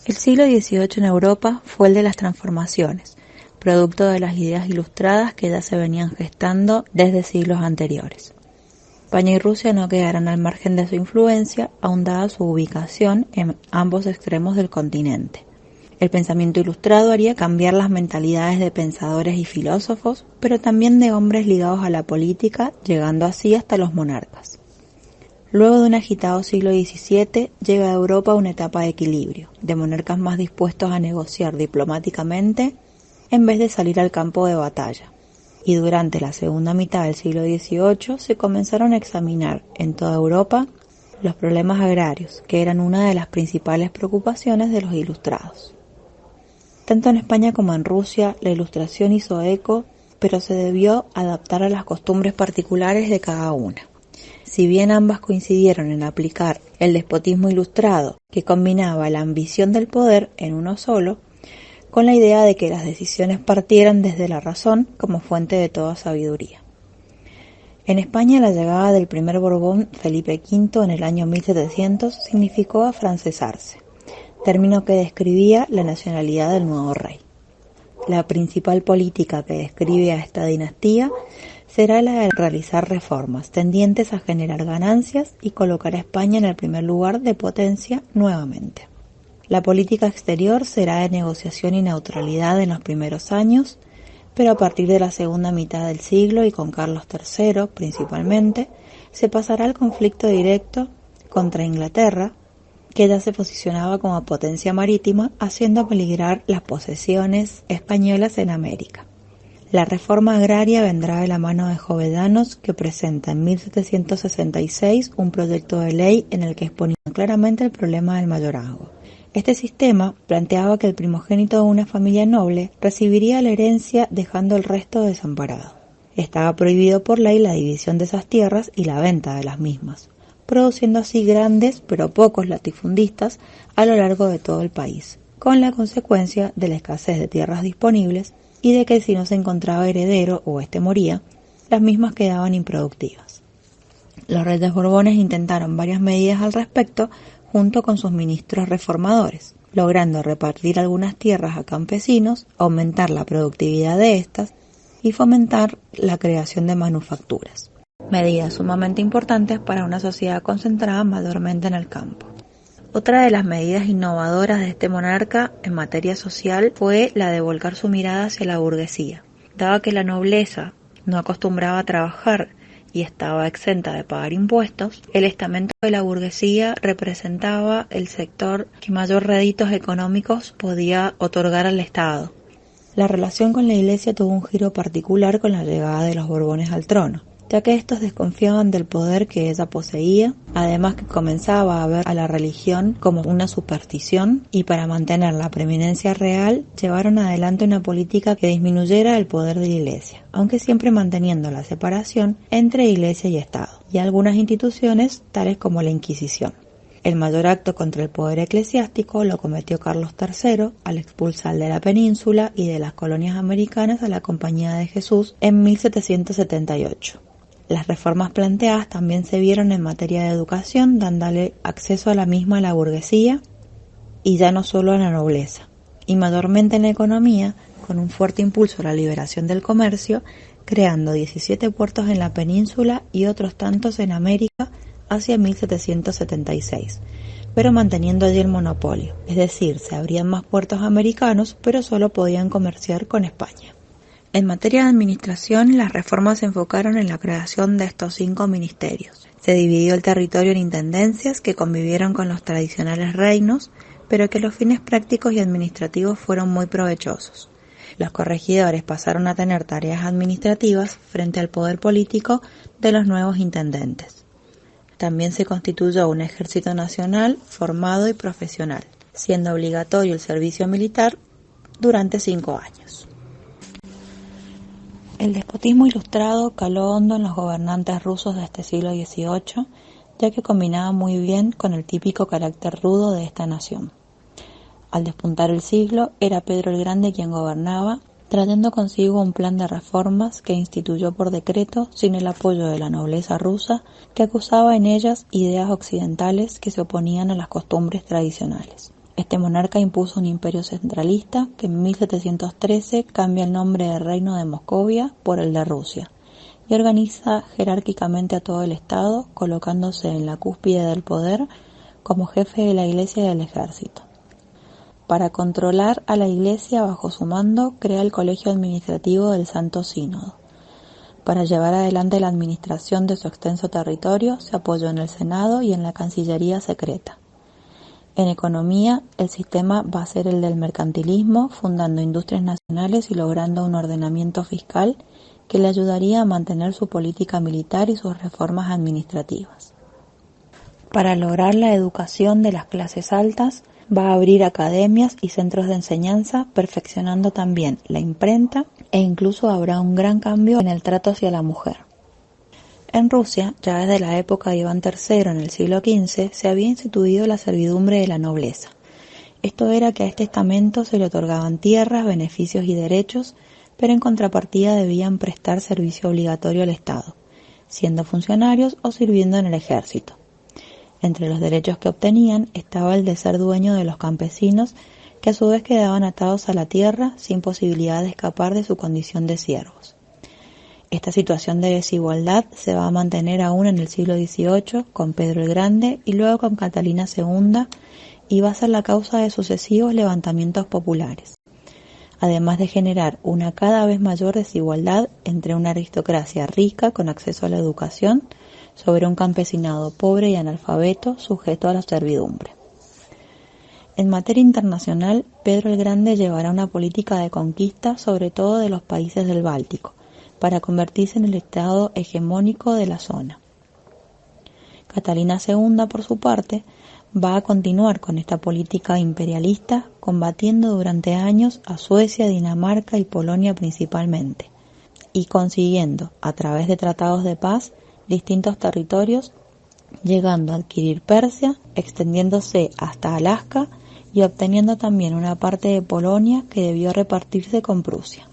El siglo XVIII en Europa fue el de las transformaciones, producto de las ideas ilustradas que ya se venían gestando desde siglos anteriores. España y Rusia no quedaron al margen de su influencia, aun dada su ubicación en ambos extremos del continente. El pensamiento ilustrado haría cambiar las mentalidades de pensadores y filósofos, pero también de hombres ligados a la política, llegando así hasta los monarcas. Luego de un agitado siglo XVII, llega a Europa una etapa de equilibrio, de monarcas más dispuestos a negociar diplomáticamente en vez de salir al campo de batalla. Y durante la segunda mitad del siglo XVIII se comenzaron a examinar en toda Europa los problemas agrarios, que eran una de las principales preocupaciones de los ilustrados. Tanto en España como en Rusia, la Ilustración hizo eco, pero se debió adaptar a las costumbres particulares de cada una. Si bien ambas coincidieron en aplicar el despotismo ilustrado, que combinaba la ambición del poder en uno solo, con la idea de que las decisiones partieran desde la razón como fuente de toda sabiduría. En España, la llegada del primer Borbón, Felipe V, en el año 1700, significó afrancesarse, término que describía la nacionalidad del nuevo rey. La principal política que describe a esta dinastía será la de realizar reformas tendientes a generar ganancias y colocar a España en el primer lugar de potencia nuevamente. La política exterior será de negociación y neutralidad en los primeros años, pero a partir de la segunda mitad del siglo y con Carlos III principalmente, se pasará al conflicto directo contra Inglaterra, que ya se posicionaba como potencia marítima, haciendo peligrar las posesiones españolas en América. La reforma agraria vendrá de la mano de Jovellanos, que presenta en 1766 un proyecto de ley en el que exponía claramente el problema del mayorazgo. Este sistema planteaba que el primogénito de una familia noble recibiría la herencia dejando el resto desamparado. Estaba prohibido por ley la división de esas tierras y la venta de las mismas, produciendo así grandes pero pocos latifundistas a lo largo de todo el país, con la consecuencia de la escasez de tierras disponibles y de que si no se encontraba heredero o éste moría, las mismas quedaban improductivas. Los reyes Borbones intentaron varias medidas al respecto junto con sus ministros reformadores, logrando repartir algunas tierras a campesinos, aumentar la productividad de estas y fomentar la creación de manufacturas, medidas sumamente importantes para una sociedad concentrada mayormente en el campo. Otra de las medidas innovadoras de este monarca en materia social fue la de volcar su mirada hacia la burguesía. Dado que la nobleza no acostumbraba a trabajar y estaba exenta de pagar impuestos, el estamento de la burguesía representaba el sector que mayor réditos económicos podía otorgar al Estado. La relación con la Iglesia tuvo un giro particular con la llegada de los Borbones al trono, ya que estos desconfiaban del poder que ella poseía, además que comenzaba a ver a la religión como una superstición, y para mantener la preeminencia real llevaron adelante una política que disminuyera el poder de la Iglesia, aunque siempre manteniendo la separación entre Iglesia y Estado, y algunas instituciones tales como la Inquisición. El mayor acto contra el poder eclesiástico lo cometió Carlos III al expulsar de la península y de las colonias americanas a la Compañía de Jesús en 1778. Las reformas planteadas también se vieron en materia de educación, dándole acceso a la misma a la burguesía y ya no solo a la nobleza, y mayormente en la economía, con un fuerte impulso a la liberación del comercio, creando 17 puertos en la península y otros tantos en América hacia 1776, pero manteniendo allí el monopolio, es decir, se abrían más puertos americanos, pero solo podían comerciar con España. En materia de administración, las reformas se enfocaron en la creación de estos 5 ministerios. Se dividió el territorio en intendencias que convivieron con los tradicionales reinos, pero que los fines prácticos y administrativos fueron muy provechosos. Los corregidores pasaron a tener tareas administrativas frente al poder político de los nuevos intendentes. También se constituyó un ejército nacional formado y profesional, siendo obligatorio el servicio militar durante 5 años. El despotismo ilustrado caló hondo en los gobernantes rusos de este siglo XVIII, ya que combinaba muy bien con el típico carácter rudo de esta nación. Al despuntar el siglo, era Pedro el Grande quien gobernaba, trayendo consigo un plan de reformas que instituyó por decreto sin el apoyo de la nobleza rusa, que acusaba en ellas ideas occidentales que se oponían a las costumbres tradicionales. Este monarca impuso un imperio centralista que en 1713 cambia el nombre de Reino de Moscovia por el de Rusia y organiza jerárquicamente a todo el Estado, colocándose en la cúspide del poder como jefe de la Iglesia y del ejército. Para controlar a la Iglesia bajo su mando, crea el Colegio Administrativo del Santo Sínodo. Para llevar adelante la administración de su extenso territorio, se apoyó en el Senado y en la Cancillería secreta. En economía, el sistema va a ser el del mercantilismo, fundando industrias nacionales y logrando un ordenamiento fiscal que le ayudaría a mantener su política militar y sus reformas administrativas. Para lograr la educación de las clases altas, va a abrir academias y centros de enseñanza, perfeccionando también la imprenta e incluso habrá un gran cambio en el trato hacia la mujer. En Rusia, ya desde la época de Iván III en el siglo XV, se había instituido la servidumbre de la nobleza. Esto era que a este estamento se le otorgaban tierras, beneficios y derechos, pero en contrapartida debían prestar servicio obligatorio al Estado, siendo funcionarios o sirviendo en el ejército. Entre los derechos que obtenían estaba el de ser dueño de los campesinos, que a su vez quedaban atados a la tierra sin posibilidad de escapar de su condición de siervos. Esta situación de desigualdad se va a mantener aún en el siglo XVIII con Pedro el Grande y luego con Catalina II y va a ser la causa de sucesivos levantamientos populares, además de generar una cada vez mayor desigualdad entre una aristocracia rica con acceso a la educación sobre un campesinado pobre y analfabeto sujeto a la servidumbre. En materia internacional, Pedro el Grande llevará una política de conquista sobre todo de los países del Báltico, para convertirse en el estado hegemónico de la zona. Catalina II, por su parte, va a continuar con esta política imperialista, combatiendo durante años a Suecia, Dinamarca y Polonia principalmente, y consiguiendo, a través de tratados de paz, distintos territorios, llegando a adquirir Persia, extendiéndose hasta Alaska y obteniendo también una parte de Polonia que debió repartirse con Prusia.